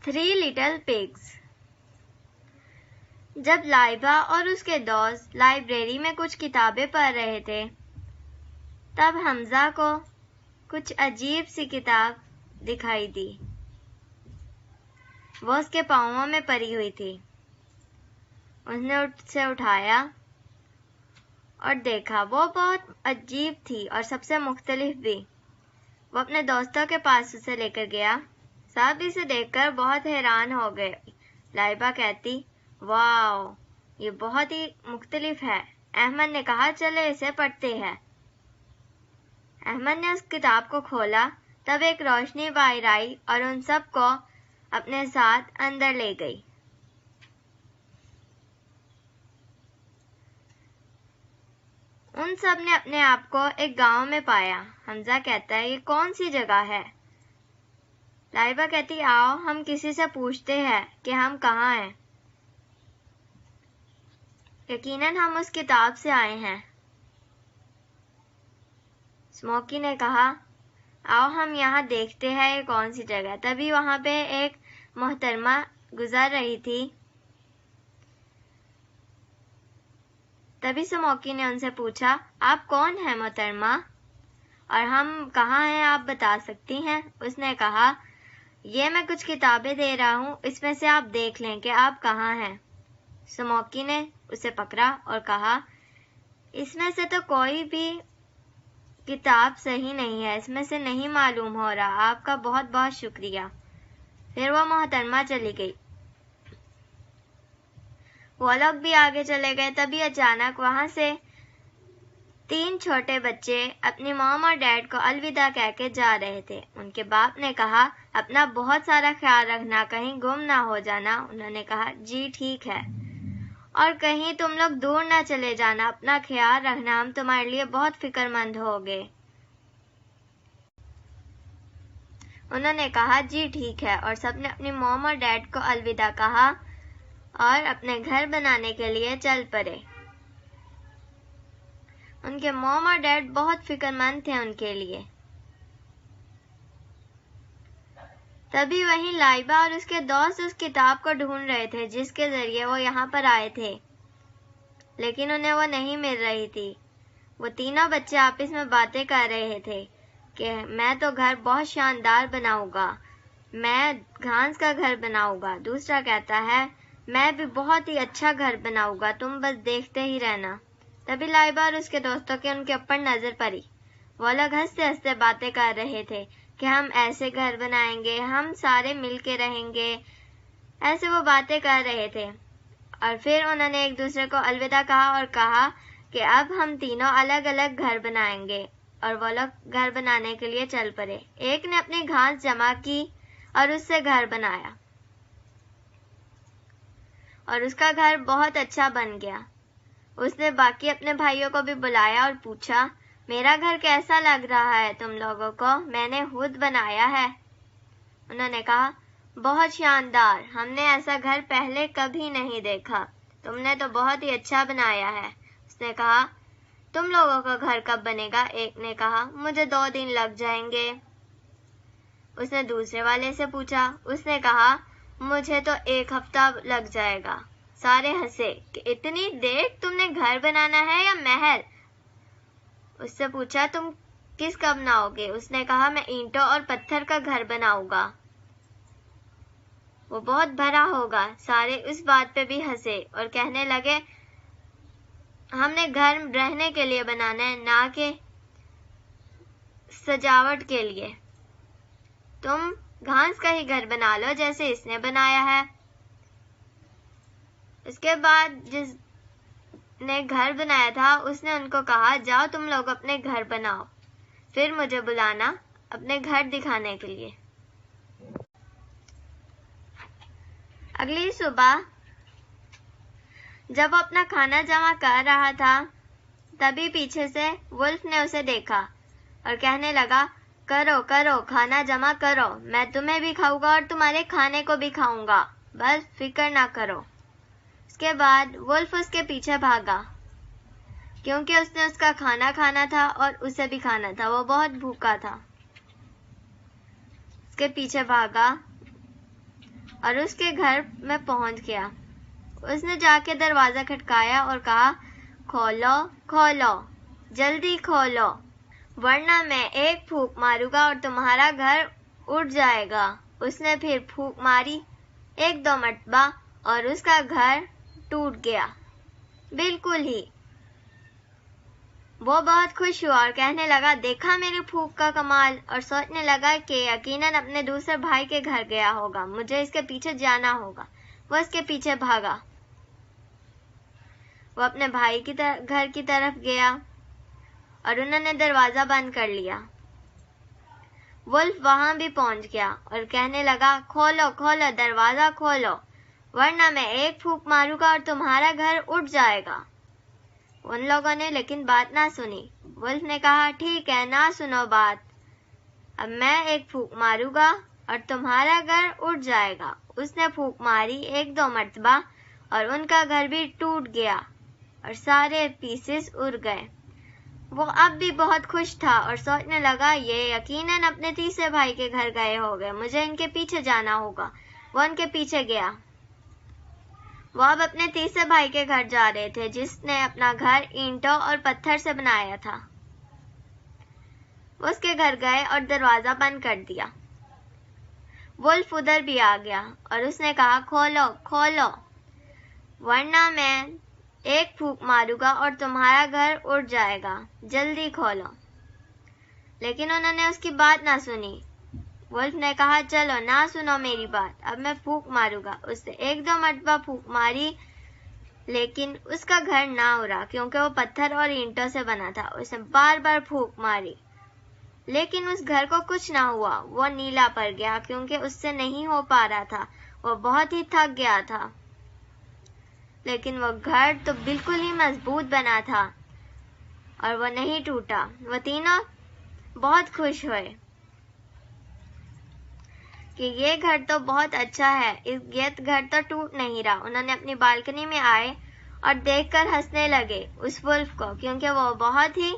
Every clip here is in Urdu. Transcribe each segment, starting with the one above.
Three Little Pigs. جب لائبہ اور اس کے دوست لائبریری میں کچھ کتابیں پڑھ رہے تھے تب حمزہ کو کچھ عجیب سی کتاب دکھائی دی. وہ اس کے پاؤں میں پڑی ہوئی تھی. اس نے اسے اٹھایا اور دیکھا. وہ بہت عجیب تھی اور سب سے مختلف بھی. وہ اپنے دوستوں کے پاس اسے لے کر گیا. سب اسے دیکھ کر بہت حیران ہو گئے. لائبہ کہتی واو یہ بہت ہی مختلف ہے. احمد نے کہا چلے اسے پڑھتے ہیں. احمد نے اس کتاب کو کھولا. تب ایک روشنی باہر آئی اور ان سب کو اپنے ساتھ اندر لے گئی. ان سب نے اپنے آپ کو ایک گاؤں میں پایا. حمزہ کہتا ہے یہ کون سی جگہ ہے؟ لائبہ کہتی آؤ ہم کسی سے پوچھتے ہیں کہ ہم کہاں ہیں. یقیناً ہم اس کتاب سے آئے ہیں. اسموکی نے کہا آؤ ہم یہاں دیکھتے ہیں یہ کون سی جگہ ہے. تبھی وہاں پہ ایک محترمہ گزر رہی تھی. تبھی اسموکی نے ان سے پوچھا آپ کون ہیں محترمہ اور ہم کہاں ہیں آپ بتا سکتی ہیں؟ اس نے کہا یہ میں کچھ کتابیں دے رہا ہوں اس میں سے آپ دیکھ لیں کہ آپ کہاں ہیں. اسموکی نے اسے پکڑا اور کہا اس میں سے تو کوئی بھی کتاب صحیح نہیں ہے. اس میں سے نہیں معلوم ہو رہا. آپ کا بہت بہت شکریہ. پھر وہ محترمہ چلی گئی. وہ لوگ بھی آگے چلے گئے. تبھی اچانک وہاں سے 3 چھوٹے بچے اپنی مام اور ڈیڈ کو الوداع کہہ کے جا رہے تھے. ان کے باپ نے کہا اپنا بہت سارا خیال رکھنا کہیں گم نہ ہو جانا. انہوں نے کہا جی ٹھیک ہے اور کہیں تم لوگ دور نہ چلے جانا. اپنا خیال رکھنا ہم تمہارے لیے بہت فکر مند ہو گئے. انہوں نے کہا جی ٹھیک ہے اور سب نے اپنی مام اور ڈیڈ کو الوداع کہا اور اپنے گھر بنانے کے لیے چل پڑے. ان کے مام اور ڈیڈ بہت فکر مند تھے ان کے لیے. تبھی وہیں لائبہ اور اس کے دوست اس کتاب کو ڈھونڈ رہے تھے جس کے ذریعے وہ یہاں پر آئے تھے لیکن انہیں وہ نہیں مل رہی تھی. وہ تینوں بچے آپس میں باتیں کر رہے تھے کہ میں تو گھر بہت شاندار بناؤں گا. میں گھاس کا گھر بناؤں گا. دوسرا کہتا ہے میں بھی بہت ہی اچھا گھر بناؤں گا تم بس دیکھتے ہی رہنا. تبھی لائبہ اور اس کے دوستوں کے ان کے اوپر نظر پڑی. وہ لوگ ہنستے ہنستے باتیں کر رہے تھے کہ ہم ایسے گھر بنائیں گے ہم سارے مل کے رہیں گے. ایسے وہ باتیں کر رہے تھے اور پھر انہوں نے ایک دوسرے کو الوداع کہا اور کہا کہ اب ہم تینوں الگ الگ گھر بنائیں گے. اور وہ لوگ گھر بنانے کے لیے چل پڑے. ایک نے اپنی گھاس جمع کی اور اس سے گھر بنایا اور اس کا گھر بہت اچھا بن گیا. اس نے باقی اپنے بھائیوں کو بھی بلایا اور پوچھا میرا گھر کیسا لگ رہا ہے تم لوگوں کو؟ میں نے خود بنایا ہے. انہوں نے کہا بہت شاندار. ہم نے ایسا گھر پہلے کبھی نہیں دیکھا. تم نے تو بہت ہی اچھا بنایا ہے. اس نے کہا تم لوگوں کا گھر کب بنے گا؟ ایک نے کہا مجھے 2 دن لگ جائیں گے. اس نے دوسرے والے سے پوچھا. اس نے کہا مجھے تو 1 ہفتہ لگ جائے گا. سارے ہنسے کہ اتنی دیر تم نے گھر بنانا ہے یا محل؟ اس سے پوچھا تم کس کا بناؤ گے؟ اس نے کہا میں اینٹوں اور پتھر کا گھر بناؤں گا. وہ بہت بڑا ہوگا. سارے اس بات پہ بھی ہنسے اور کہنے لگے ہم نے گھر رہنے کے لیے بنانا ہے نہ کہ سجاوٹ کے لیے. تم گھاس کا ہی گھر بنا لو جیسے اس نے بنایا ہے. اس کے بعد جس نے گھر بنایا تھا اس نے ان کو کہا جاؤ تم لوگ اپنے گھر بناؤ پھر مجھے بلانا اپنے گھر دکھانے کے لیے. اگلی صبح جب وہ اپنا کھانا جمع کر رہا تھا تبھی پیچھے سے ولف نے اسے دیکھا اور کہنے لگا کرو کرو کھانا جمع کرو. میں تمہیں بھی کھاؤں گا اور تمہارے کھانے کو بھی کھاؤں گا. بس فکر نہ کرو. اس کے بعد ولف اس کے پیچھے بھاگا کیونکہ اس نے اس کا کھانا کھانا تھا اور اسے بھی کھانا تھا. وہ بہت بھوکا تھا. اس کے پیچھے بھاگا اور اس کے گھر میں پہنچ گیا۔ اس نے جا کے دروازہ کھٹکایا اور کہا، کھولو کھولو، جلدی کھولو، ورنہ میں ایک پھونک ماروں گا اور تمہارا گھر اڑ جائے گا۔ اس نے پھر پھونک ماری 1-2 مرتبہ اور اس کا گھر ٹوٹ گیا، بالکل ہی۔ وہ بہت خوش ہوا اور کہنے لگا، دیکھا میری پھونک کا کمال، اور سوچنے لگا کہ یقیناً اپنے دوسرے بھائی کے گھر گیا ہوگا، مجھے اس کے پیچھے جانا ہوگا۔ وہ اس کے پیچھے بھاگا، وہ اپنے بھائی کی گھر کی طرف گیا اور انہوں نے دروازہ بند کر لیا۔ ولف وہاں بھی پہنچ گیا اور کہنے لگا، کھولو کھولو، دروازہ کھولو، ورنہ میں ایک پھونک ماروں گا اور تمہارا گھر اڑ جائے گا۔ ان لوگوں نے لیکن بات نہ سنی۔ ولف نے کہا، ٹھیک ہے، نہ سنو بات، اب میں ایک پھونک ماروں گا اور تمہارا گھر اڑ جائے گا۔ اس نے پھونک ماری 1-2 مرتبہ اور ان کا گھر بھی ٹوٹ گیا اور سارے پیسز اڑ گئے۔ وہ اب بھی بہت خوش تھا اور سوچنے لگا، یہ یقیناً اپنے تیسرے بھائی کے گھر گئے ہوں گے، مجھے ان کے پیچھے جانا ہوگا۔ وہ ان کے پیچھے گیا۔ وہ اب اپنے تیسرے بھائی کے گھر جا رہے تھے جس نے اپنا گھر اینٹوں اور پتھر سے بنایا تھا۔ وہ اس کے گھر گئے اور دروازہ بند کر دیا۔ ولف ادھر بھی آ گیا اور اس نے کہا، کھولو کھولو، ورنہ میں ایک پھونک ماروں گا اور تمہارا گھر اڑ جائے گا، جلدی کھولو۔ لیکن انہوں نے اس کی بات نہ سنی۔ ولف نے کہا، چلو نہ سنو میری بات، اب میں پھونک ماروں گا۔ اس نے 1-2 مرتبہ پھونک ماری لیکن اس کا گھر نہ اڑا کیونکہ وہ پتھر اور اینٹوں سے بنا تھا۔ اس نے بار بار پھونک ماری لیکن اس گھر کو کچھ نہ ہوا۔ وہ نیلا پڑ گیا کیونکہ اس سے نہیں ہو پا رہا تھا، وہ بہت ہی تھک گیا تھا۔ لیکن وہ گھر تو بالکل ہی مضبوط بنا تھا اور وہ نہیں ٹوٹا۔ وہ تینوں بہت خوش ہوئے کہ یہ گھر تو بہت اچھا ہے، یہ گھر تو ٹوٹ نہیں رہا۔ انہوں نے اپنی بالکنی میں آئے اور دیکھ کر ہنسنے لگے اس ولف کو، کیونکہ وہ بہت ہی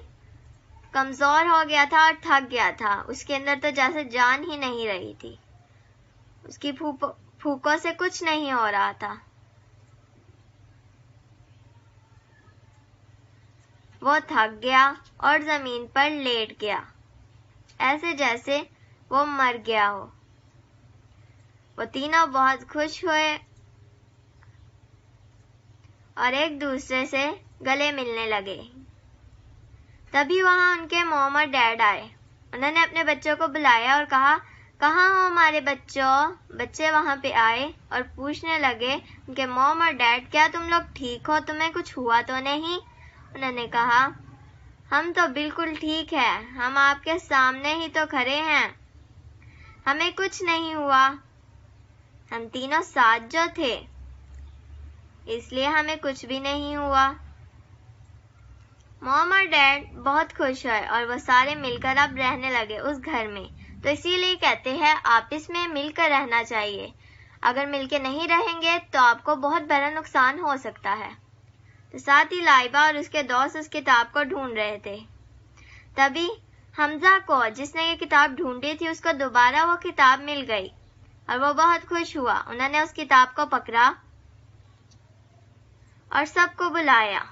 کمزور ہو گیا تھا اور تھک گیا تھا۔ اس کے اندر تو جیسے جان ہی نہیں رہی تھی، اس کی پھونکوں سے کچھ نہیں ہو رہا تھا۔ وہ تھک گیا اور زمین پر لیٹ گیا، ایسے جیسے وہ مر گیا ہو۔ وہ تینوں بہت خوش ہوئے اور ایک دوسرے سے گلے ملنے لگے۔ تبھی وہاں ان کے موم اور ڈیڈ آئے۔ انہوں نے اپنے بچوں کو بلایا اور کہا، کہاں ہو ہمارے بچوں؟ بچے وہاں پہ آئے اور پوچھنے لگے ان کے موم اور ڈیڈ، کیا تم لوگ ٹھیک ہو؟ تمہیں کچھ ہوا تو نہیں؟ انہوں نے کہا، ہم تو بالکل ٹھیک ہیں، ہم آپ کے سامنے ہی تو کھڑے ہیں، ہمیں کچھ نہیں ہوا، ہم تینوں ساتھ جو تھے اس لیے ہمیں کچھ بھی نہیں ہوا۔ موم اور ڈیڈ بہت خوش ہوئے اور وہ سارے مل کر اب رہنے لگے اس گھر میں۔ تو اسی لیے کہتے ہیں آپس میں مل کر رہنا چاہیے، اگر مل کے نہیں رہیں گے تو آپ کو بہت بڑا نقصان ہو سکتا ہے۔ تو ساتھ ہی لائبہ اور اس کے دوست اس کتاب کو ڈھونڈ رہے تھے۔ تبھی حمزہ کو، جس نے یہ کتاب ڈھونڈی تھی، اس کو دوبارہ وہ کتاب مل گئی اور وہ بہت خوش ہوا۔ انہوں نے اس کتاب کو پکڑا اور سب کو بلایا۔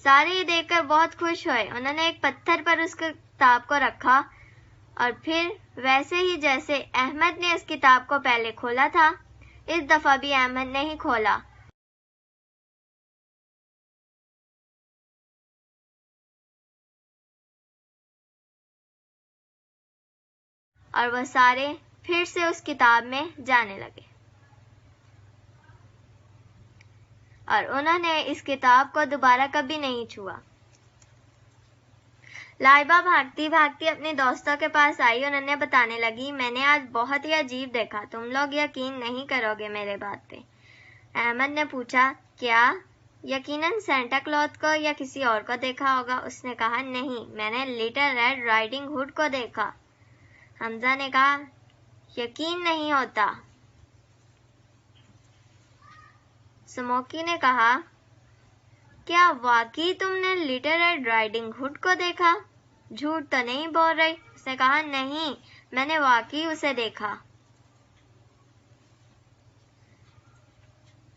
سارے یہ دیکھ کر بہت خوش ہوئے۔ انہوں نے ایک پتھر پر اس کتاب کو رکھا اور پھر ویسے ہی جیسے احمد نے اس کتاب کو پہلے کھولا تھا، اس دفعہ بھی احمد نے ہی کھولا اور وہ سارے پھر سے اس کتاب میں جانے لگے اور انہوں نے اس کتاب کو دوبارہ کبھی نہیں چھوا۔ لائبہ بھاگتی بھاگتی اپنے دوستوں کے پاس آئی اور انہیں بتانے لگی، میں نے آج بہت ہی عجیب دیکھا، تم لوگ یقین نہیں کرو گے میرے بات پہ۔ احمد نے پوچھا، کیا؟ یقیناً سینٹا کلوز کو یا کسی اور کو دیکھا ہوگا۔ اس نے کہا، نہیں، میں نے لٹل ریڈ رائڈنگ ہوڈ کو دیکھا۔ حمزہ نے کہا، یقین نہیں ہوتا۔ سموکی نے کہا، کیا واقعی تم نے لٹل ریڈ رائڈنگ ہوڈ کو دیکھا؟ جھوٹ تو نہیں بول رہی؟ اس نے کہا، نہیں، میں نے واقعی اسے دیکھا۔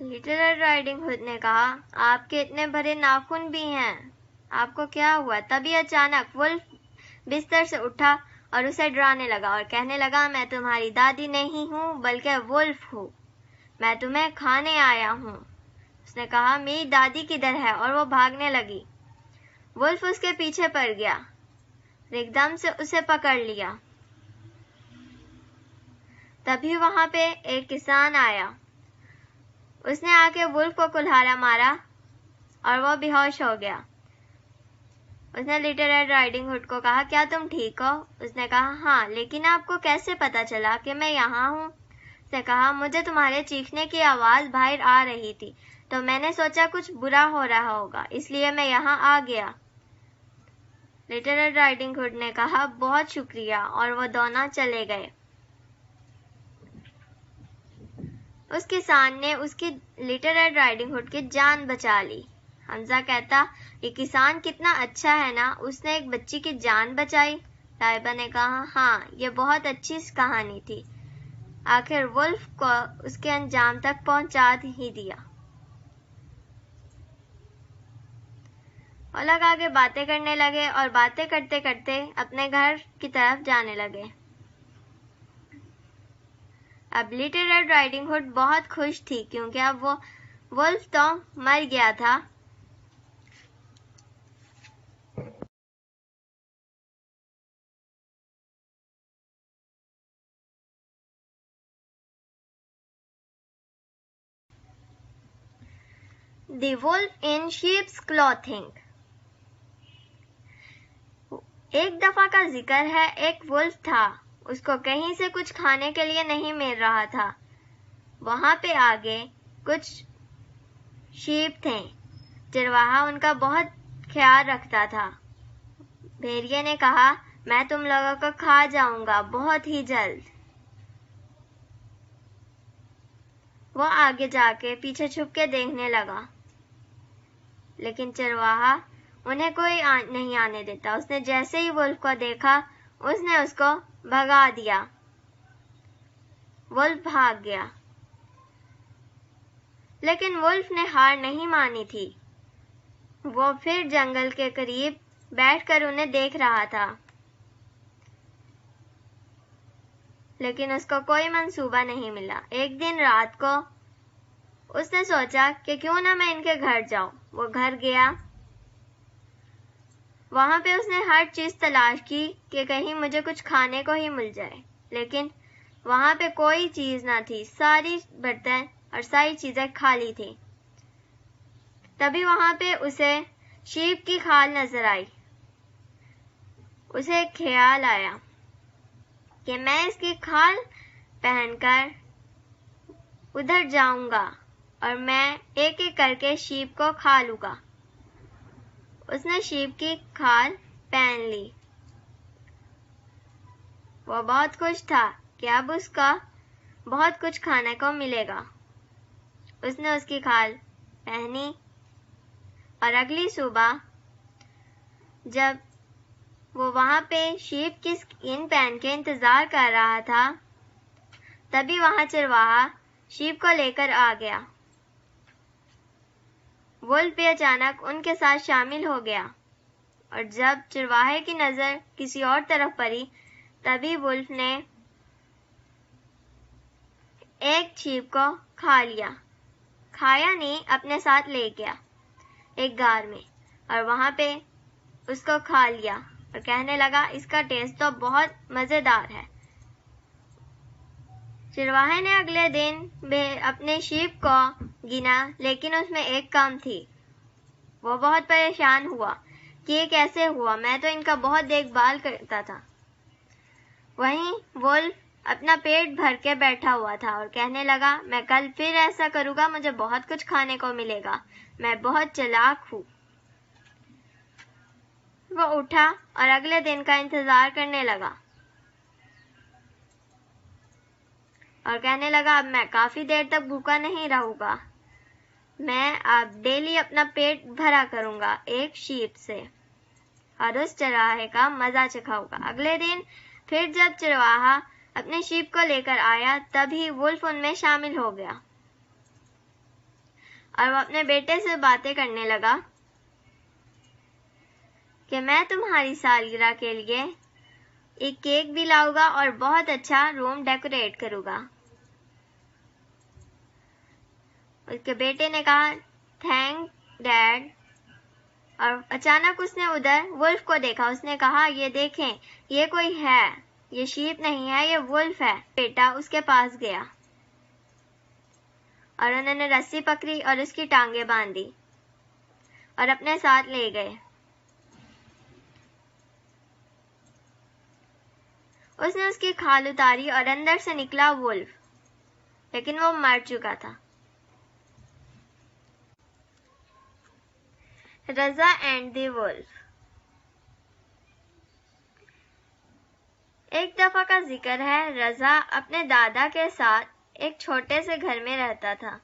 لٹل ریڈ رائڈنگ ہوڈ نے کہا آپ کے اتنے بڑے ناخن بھی ہیں، آپ کو کیا ہوا؟ تبھی اچانک ولف بستر سے اٹھا اور اسے ڈرانے لگا اور کہنے لگا میں تمہاری دادی نہیں ہوں بلکہ ولف ہوں، میں تمہیں کھانے آیا ہوں۔ اس نے کہا میری دادی کدھر ہے؟ اور وہ بھاگنے لگی۔ ولف اس کے پیچھے پڑ گیا، ایک دم سے اسے پکڑ لیا۔ تبھی وہاں پہ ایک کسان آیا، اس نے آ کے ولف کو کلہاڑا مارا اور وہ بے ہوش ہو گیا۔ اس نے لٹل ریڈ رائڈنگ ہوڈ کو کہا کیا تم ٹھیک ہو؟ اس نے کہا ہاں، لیکن آپ کو کیسے پتا چلا کہ میں یہاں ہوں؟ اس نے کہا مجھے تمہارے چیخنے کی آواز باہر آ رہی تھی تو میں نے سوچا کچھ برا ہو رہا ہوگا، اس لیے میں یہاں آ گیا۔ لٹل ریڈ رائڈنگ ہوڈ نے کہا بہت شکریہ، اور وہ دونوں چلے گئے۔ اس کسان نے اس کی لٹل ریڈ رائڈنگ ہوڈ کی جان بچا لی۔ حمزہ کہتا یہ کسان کتنا اچھا ہے نا، اس نے ایک بچی کی جان بچائی۔ لائبہ نے کہا ہاں، یہ بہت اچھی کہانی تھی، آخر ولف کو اس کے انجام تک پہنچا ہی دیا۔ وہ لوگ آگے باتیں کرنے لگے اور باتیں کرتے کرتے اپنے گھر کی طرف جانے لگے۔ اب لٹل ریڈ رائڈنگ ہوڈ بہت خوش تھی کیونکہ اب وہ ولف تو مر گیا تھا۔ دی ولف ان شیپس کلوتھنگ۔ ایک دفعہ کا ذکر ہے، ایک ولف تھا، اس کو کہیں سے کچھ کھانے کے لیے نہیں مل رہا تھا۔ وہاں پہ آگے کچھ شیپ تھے، چرواہا ان کا بہت خیال رکھتا تھا۔ بھیڑیے نے کہا میں تم لوگوں کو کھا جاؤں گا بہت ہی جلد۔ وہ آگے جا کے پیچھے چھپ کے دیکھنے لگا، لیکن چرواہا انہیں کوئی نہیں آنے دیتا۔ اس نے جیسے ہی ولف کو دیکھا اس نے اس کو بھگا دیا۔ ولف بھاگ گیا، لیکن ولف نے ہار نہیں مانی تھی۔ وہ پھر جنگل کے قریب بیٹھ کر انہیں دیکھ رہا تھا، لیکن اس کو کوئی منصوبہ نہیں ملا۔ ایک دن رات کو اس نے سوچا کہ کیوں نہ میں ان کے گھر جاؤں۔ وہ گھر گیا، وہاں پہ اس نے ہر چیز تلاش کی کہ کہیں مجھے کچھ کھانے کو ہی مل جائے، لیکن وہاں پہ کوئی چیز نہ تھی، ساری برتن اور ساری چیزیں خالی تھی۔ تبھی وہاں پہ اسے شیپ کی کھال نظر آئی۔ اسے ایک خیال آیا کہ میں اس کی کھال پہن کر ادھر جاؤں گا اور میں ایک ایک کر کے شیپ کو کھا لوں گا۔ اس نے شیپ کی کھال پہن لی۔ وہ بہت خوش تھا کہ اب اس کا بہت کچھ کھانے کو ملے گا۔ اس نے اس کی کھال پہنی اور اگلی صبح جب وہ وہاں پہ شیپ کی اسکن پہن کے انتظار کر رہا تھا، تبھی وہاں چرواہا شیپ کو لے کر آ گیا۔ ولف بھی اچانک ان کے ساتھ شامل ہو گیا، اور جب چرواہے کی نظر کسی اور طرف پڑی تبھی ولف نے ایک شیپ کو کھا لیا۔ کھایا نہیں، اپنے ساتھ لے گیا ایک غار میں، اور وہاں پہ اس کو کھا لیا اور کہنے لگا اس کا ٹیسٹ تو بہت مزیدار ہے۔ چرواہے نے اگلے دن اپنے شیپ کو گنا، لیکن اس میں ایک کم تھی۔ وہ بہت پریشان ہوا کہ یہ کیسے ہوا، میں تو ان کا بہت دیکھ بھال کرتا تھا۔ وہیں ولف اپنا پیٹ بھر کے بیٹھا ہوا تھا اور کہنے لگا میں کل پھر ایسا کروں گا، مجھے بہت کچھ کھانے کو ملے گا، میں بہت چالاک ہوں۔ وہ اٹھا اور اگلے دن کا انتظار کرنے لگا اور کہنے لگا اب میں کافی دیر تک بھوکا نہیں رہوں گا، میں اب ڈیلی اپنا پیٹ بھرا کروں گا ایک شیپ سے اور اس چرواہے کا مزہ چکھاؤں گا۔ اگلے دن پھر جب چرواہا اپنے شیپ کو لے کر آیا تبھی ولف ان میں شامل ہو گیا۔ اور وہ اپنے بیٹے سے باتیں کرنے لگا کہ میں تمہاری سالگرہ کے لیے ایک کیک بھی لاؤں گا اور بہت اچھا روم ڈیکوریٹ کروں گا۔ اس کے بیٹے نے کہا تھینک ڈیڈ، اور اچانک اس نے ادھر ولف کو دیکھا۔ اس نے کہا یہ دیکھیں، یہ کوئی ہے، یہ شیپ نہیں ہے، یہ ولف ہے۔ بیٹا اس کے پاس گیا اور انہوں نے رسی پکڑی اور اس کی ٹانگیں باندھی اور اپنے ساتھ لے گئے۔ اس نے اس کی کھال اتاری اور اندر سے نکلا ولف، لیکن وہ مر چکا تھا۔ رضا اینڈ دی ولف۔ ایک دفعہ کا ذکر ہے، رضا اپنے دادا کے ساتھ ایک چھوٹے سے گھر میں رہتا تھا۔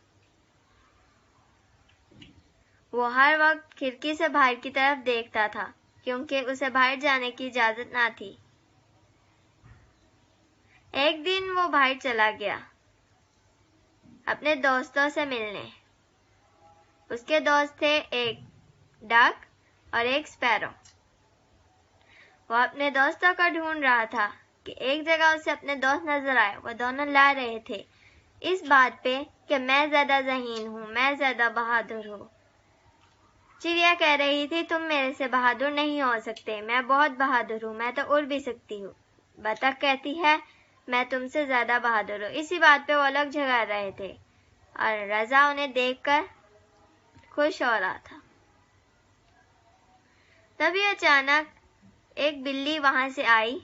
وہ ہر وقت کھڑکی سے باہر کی طرف دیکھتا تھا کیونکہ اسے باہر جانے کی اجازت نہ تھی۔ ایک دن وہ باہر چلا گیا اپنے دوستوں سے ملنے۔ اس کے دوست تھے ایک ڈک اور ایک سپیرو۔ وہ اپنے دوستوں کو ڈھونڈ رہا تھا کہ ایک جگہ اسے اپنے دوست نظر آئے۔ وہ دونوں لا رہے تھے اس بات پہ کہ میں زیادہ ذہین ہوں، میں زیادہ بہادر ہوں۔ چڑیا کہہ رہی تھی تم میرے سے بہادر نہیں ہو سکتے، میں بہت بہادر ہوں، میں تو اڑ بھی سکتی ہوں۔ بطخ کہتی ہے میں تم سے زیادہ بہادر ہوں۔ اسی بات پہ وہ لوگ جھگڑ رہے تھے اور رضا انہیں دیکھ کر خوش ہو رہا تھا۔ تبھی اچانک ایک بلی وہاں سے آئی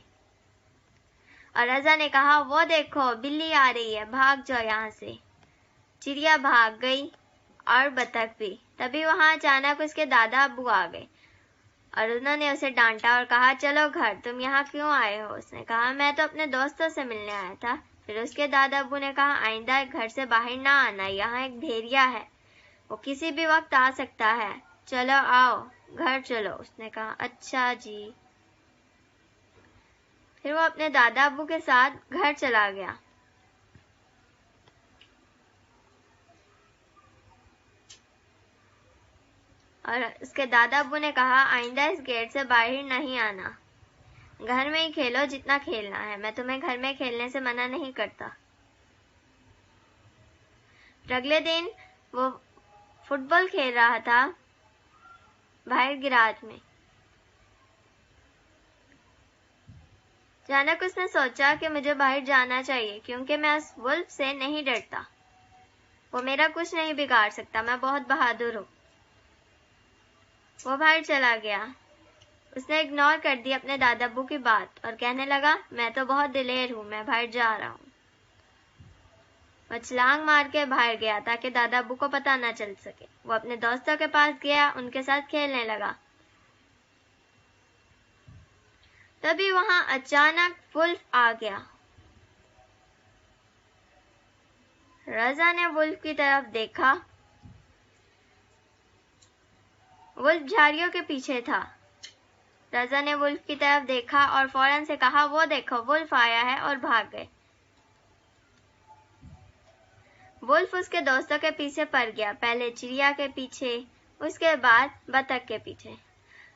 اور رضا نے کہا وہ دیکھو بلی آ رہی ہے، بھاگ جاؤ یہاں سے۔ چڑیا بھاگ گئی اور بطخ بھی۔ تبھی وہاں اچانک اس کے دادا ابو آ گئے اور انہوں نے اسے ڈانٹا اور کہا چلو گھر، تم یہاں کیوں آئے ہو؟ اس نے کہا میں تو اپنے دوستوں سے ملنے آیا تھا۔ پھر اس کے دادا ابو نے کہا آئندہ گھر سے باہر نہ آنا، یہاں ایک بھیڑیا ہے، وہ کسی بھی وقت آ سکتا ہے، چلو آؤ گھر چلو۔ اس نے کہا اچھا جی۔ پھر وہ اپنے دادا ابو کے ساتھ گھر چلا گیا۔ اور اس کے دادا ابو نے کہا آئندہ اس گیٹ سے باہر نہیں آنا، گھر میں ہی کھیلو جتنا کھیلنا ہے، میں تمہیں گھر میں کھیلنے سے منع نہیں کرتا۔ اگلے دن وہ فٹ بال کھیل رہا تھا باہر گراج میں۔ اچانک اس نے سوچا کہ مجھے باہر جانا چاہیے کیونکہ میں اس ولف سے نہیں ڈرتا، وہ میرا کچھ نہیں بگاڑ سکتا، میں بہت بہادر ہوں۔ وہ باہر چلا گیا۔ اس نے اگنور کر دی اپنے دادا ابو کی بات اور کہنے لگا میں تو بہت دلیر ہوں، میں باہر جا رہا ہوں۔ وہ چھلانگ مار کے باہر گیا تاکہ دادا ابو کو پتہ نہ چل سکے۔ وہ اپنے دوستوں کے پاس گیا، ان کے ساتھ کھیلنے لگا۔ تبھی وہاں اچانک ولف آ گیا۔ رضا نے ولف کی طرف دیکھا، ولف جھاڑیوں کے پیچھے تھا۔ رضا نے ولف کی طرف دیکھا اور فوراً سے کہا وہ دیکھو ولف آیا ہے، اور بھاگ گئے۔ ولف اس کے دوستوں کے پیچھے پڑ گیا، پہلے چڑیا کے پیچھے، اس کے بعد بطخ کے پیچھے۔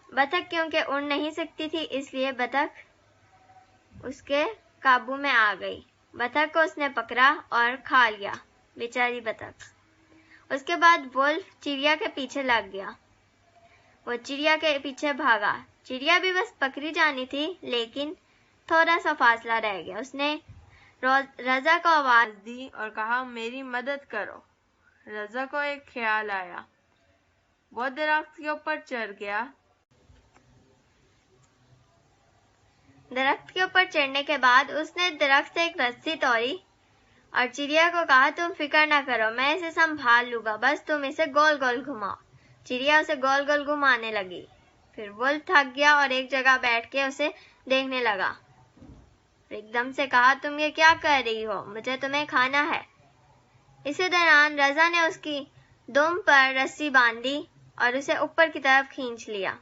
بطخ کیونکہ اڑ نہیں سکتی تھی اس لیے بطخ اس کے قابو میں آ گئی۔ بطخ کو اس نے پکڑا اور کھا لیا، بیچاری بطخ۔ اس کے بعد ولف چڑیا کے پیچھے لگ گیا، وہ چڑیا کے پیچھے بھاگا۔ چڑیا بھی بس پکڑی جانی تھی لیکن تھوڑا سا فاصلہ رہ گیا۔ اس نے رضا کو آواز دی اور کہا میری مدد کرو۔ رضا کو ایک خیال آیا، وہ درخت کے اوپر چڑھ گیا۔ درخت کے اوپر چڑھنے کے بعد اس نے درخت سے ایک رسی توڑی اور چڑیا کو کہا تم فکر نہ کرو، میں اسے سنبھال لوں گا، بس تم اسے گول گول گھماؤ۔ چڑیا اسے گول گول گھمانے لگی۔ پھر ولف تھک گیا اور ایک جگہ بیٹھ کے اسے دیکھنے لگا۔ ایک دم سے کہا تم یہ کیا کر رہی ہو، مجھے تمہیں کھانا ہے۔ اسی دوران رضا نے اس کی دم پر رسی باندھی اور اسے اوپر کی طرف کھینچ لیا،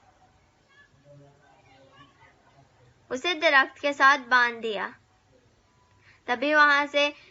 اسے درخت کے ساتھ باندھ دیا۔ تبھی وہاں سے